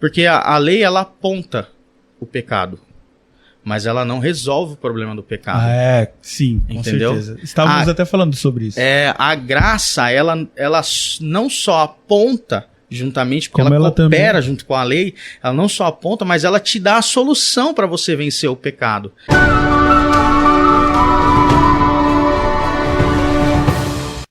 Porque a lei, ela aponta o pecado, mas ela não resolve o problema do pecado. Sim, com entendeu? certeza. Estávamos até falando sobre isso. A graça, ela não só aponta juntamente, porque Como ela coopera também junto com a lei, ela não só aponta, mas ela te dá a solução para você vencer o pecado.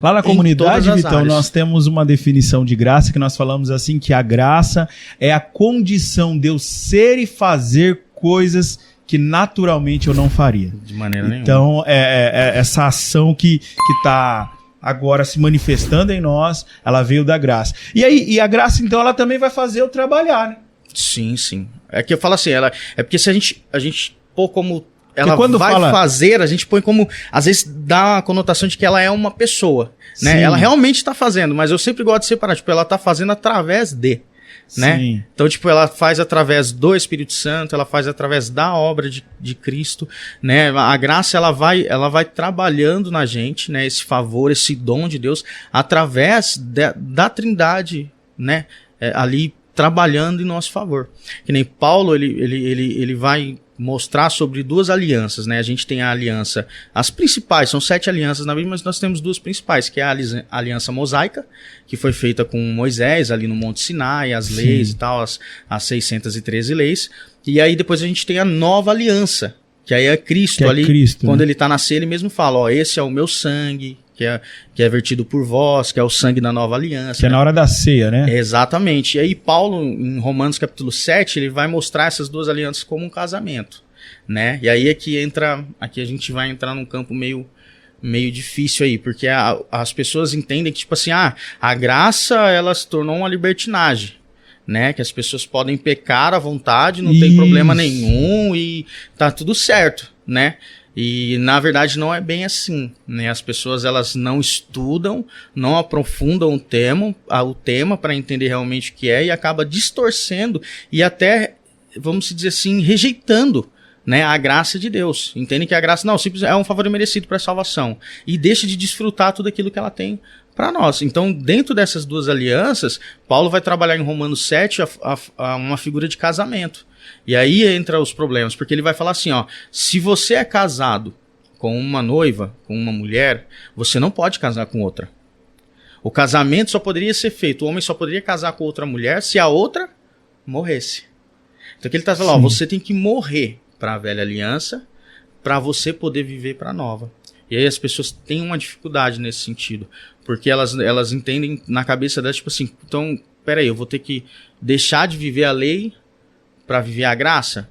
Lá na comunidade, Vitão, nós temos uma definição de graça que nós falamos assim, que a graça é a condição de eu ser e fazer coisas que naturalmente eu não faria. De maneira nenhuma. Então, essa ação que está agora se manifestando em nós, ela veio da graça. E a graça, então, ela também vai fazer eu trabalhar, né? Sim, sim. É que eu falo assim, é porque se a gente pôr como ela quando vai fazer, a gente põe como, às vezes dá a conotação de que ela é uma pessoa, né? Sim. Ela realmente está fazendo, mas eu sempre gosto de separar, tipo, ela está fazendo através de, né? Sim. Então, tipo, ela faz através do Espírito Santo, ela faz através da obra de Cristo, né? A graça, ela vai trabalhando na gente, né? Esse favor, esse dom de Deus, através da Trindade, né? Ali trabalhando em nosso favor. Que nem Paulo, ele vai mostrar sobre duas alianças, né? A gente tem a aliança, as principais, são 7 alianças na Bíblia, mas nós temos 2 principais, que é a aliança mosaica, que foi feita com Moisés ali no Monte Sinai, as leis e tal, as 613 leis. E aí depois a gente tem a nova aliança, que aí é Cristo ali, Cristo, quando ele está na ceia, ele mesmo fala, ó, esse é o meu sangue, que é vertido por vós, que é o sangue da nova aliança. Que é na hora da ceia, né? Exatamente. E aí Paulo, em Romanos capítulo 7, ele vai mostrar essas duas alianças como um casamento, né? E aí aqui a gente vai entrar num campo meio difícil aí, porque as pessoas entendem que, tipo assim, a graça, ela se tornou uma libertinagem, né? Que as pessoas podem pecar à vontade, não tem problema nenhum e tá tudo certo, né? E, na verdade, não é bem assim, né? As pessoas, elas não estudam, não aprofundam o tema para entender realmente o que é e acaba distorcendo e até, vamos dizer assim, rejeitando, né, a graça de Deus. Entendem que a graça, não, simplesmente é um favor merecido para a salvação e deixa de desfrutar tudo aquilo que ela tem para nós. Então, dentro dessas duas alianças, Paulo vai trabalhar em Romanos 7 uma figura de casamento. E aí entra os problemas, porque ele vai falar assim, ó, se você é casado com uma noiva, com uma mulher, você não pode casar com outra. O casamento só poderia ser feito, o homem só poderia casar com outra mulher se a outra morresse. Então aqui ele está falando, ó, você tem que morrer para a velha aliança, para você poder viver para a nova. E aí as pessoas têm uma dificuldade nesse sentido, porque elas entendem na cabeça delas, tipo assim, então, peraí, eu vou ter que deixar de viver a lei para viver a graça?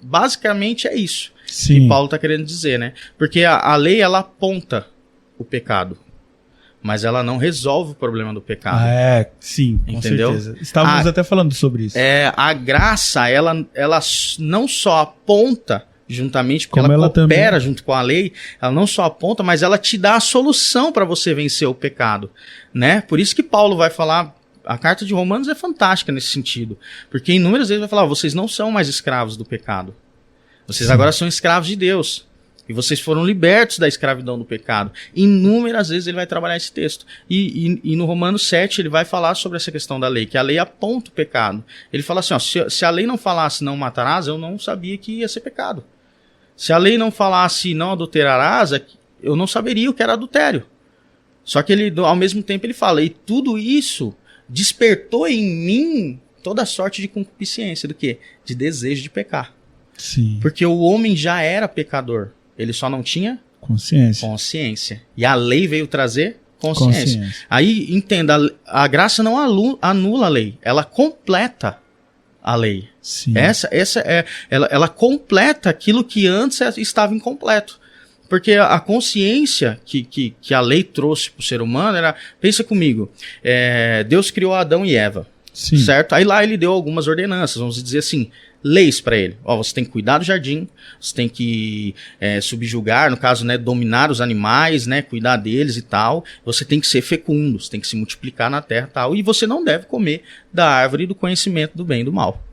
Basicamente é isso que Paulo está querendo dizer, né? Porque a lei, ela aponta o pecado, mas ela não resolve o problema do pecado. Sim, com entendeu? certeza. Estávamos até falando sobre isso. A graça, ela não só aponta juntamente, porque como ela coopera também junto com a lei, ela não só aponta, mas ela te dá a solução para você vencer o pecado, né? Por isso que Paulo vai falar, a carta de Romanos é fantástica nesse sentido, porque inúmeras vezes vai falar, vocês não são mais escravos do pecado, vocês agora são escravos de Deus, e vocês foram libertos da escravidão do pecado. Inúmeras vezes ele vai trabalhar esse texto, e no Romanos 7 ele vai falar sobre essa questão da lei, que a lei aponta o pecado. Ele fala assim, ó, se a lei não falasse não matarás, eu não sabia que ia ser pecado. Se a lei não falasse não adulterarás, eu não saberia o que era adultério. Só que ele, ao mesmo tempo, ele fala, e tudo isso despertou em mim toda sorte de concupiscência. Do quê? De desejo de pecar. Sim. Porque o homem já era pecador. Ele só não tinha consciência. E a lei veio trazer consciência. Aí, entenda, a graça não anula a lei. Ela completa a lei. Sim. Ela completa aquilo que antes estava incompleto. Porque a consciência que a lei trouxe para o ser humano era, pensa comigo, Deus criou Adão e Eva, certo? Aí lá ele deu algumas ordenanças, vamos dizer assim, leis para ele. Ó, você tem que cuidar do jardim, você tem que subjugar, no caso, né, dominar os animais, né, cuidar deles e tal. Você tem que ser fecundo, você tem que se multiplicar na terra e tal. E você não deve comer da árvore do conhecimento do bem e do mal.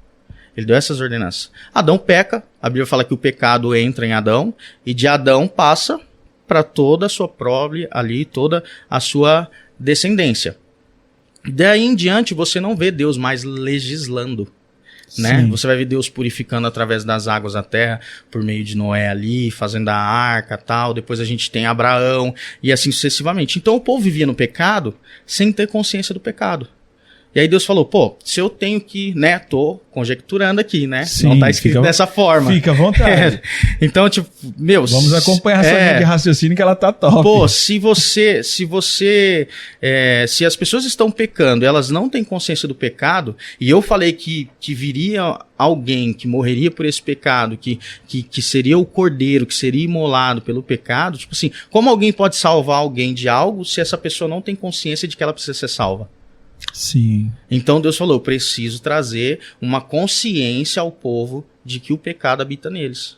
Ele deu essas ordenanças. Adão peca, a Bíblia fala que o pecado entra em Adão, e de Adão passa para toda a sua prole ali, toda a sua descendência. Daí em diante você não vê Deus mais legislando, né? Sim. Você vai ver Deus purificando através das águas da terra, por meio de Noé ali, fazendo a arca e tal. Depois a gente tem Abraão e assim sucessivamente. Então o povo vivia no pecado sem ter consciência do pecado. E aí Deus falou, pô, se eu tenho que, né, tô conjecturando aqui, né? Sim, não tá escrito dessa forma. Fica à vontade. Então, tipo, meu... Vamos acompanhar essa linha de raciocínio que ela tá top. Pô, se as pessoas estão pecando, elas não têm consciência do pecado, e eu falei que viria alguém que morreria por esse pecado, que seria o cordeiro, que seria imolado pelo pecado, tipo assim, como alguém pode salvar alguém de algo se essa pessoa não tem consciência de que ela precisa ser salva? Sim. Então Deus falou, eu preciso trazer uma consciência ao povo de que o pecado habita neles.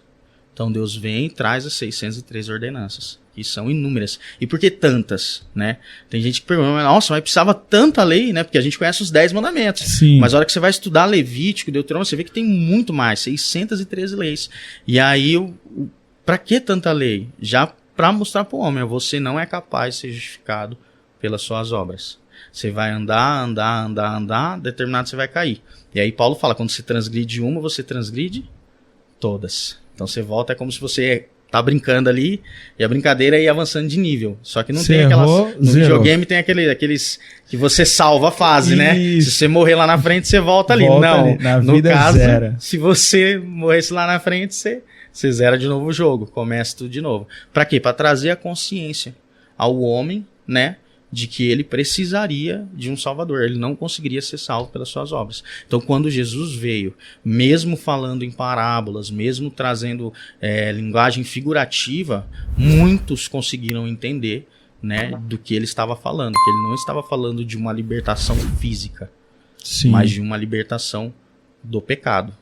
Então Deus vem e traz as 613 ordenanças, que são inúmeras. E por que tantas, né? Tem gente que pergunta, nossa, mas precisava tanta lei, né? Porque a gente conhece os 10 mandamentos. Sim. Mas a hora que você vai estudar Levítico, Deuteronômio, você vê que tem muito mais, 613 leis. E aí, pra que tanta lei? Já para mostrar para o homem, você não é capaz de ser justificado pelas suas obras. Você vai andar, determinado você vai cair. E aí Paulo fala, quando você transgride uma, você transgride todas. Então você volta, é como se você tá brincando ali, e a brincadeira é ir avançando de nível. Só que não tem aquelas... No videogame tem aqueles que você salva a fase, né? Se você morrer lá na frente, você volta ali. Não, no caso, se você morresse lá na frente, você zera de novo o jogo, começa tudo de novo. Pra quê? Pra trazer a consciência ao homem, né? De que ele precisaria de um salvador, ele não conseguiria ser salvo pelas suas obras. Então quando Jesus veio, mesmo falando em parábolas, mesmo trazendo linguagem figurativa, muitos conseguiram entender, né, do que ele estava falando, que ele não estava falando de uma libertação física, sim, mas de uma libertação do pecado.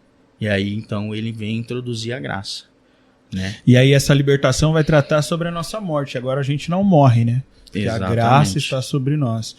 E aí então ele vem introduzir a graça, né? E aí essa libertação vai tratar sobre a nossa morte, agora a gente não morre, né? Que a graça está sobre nós.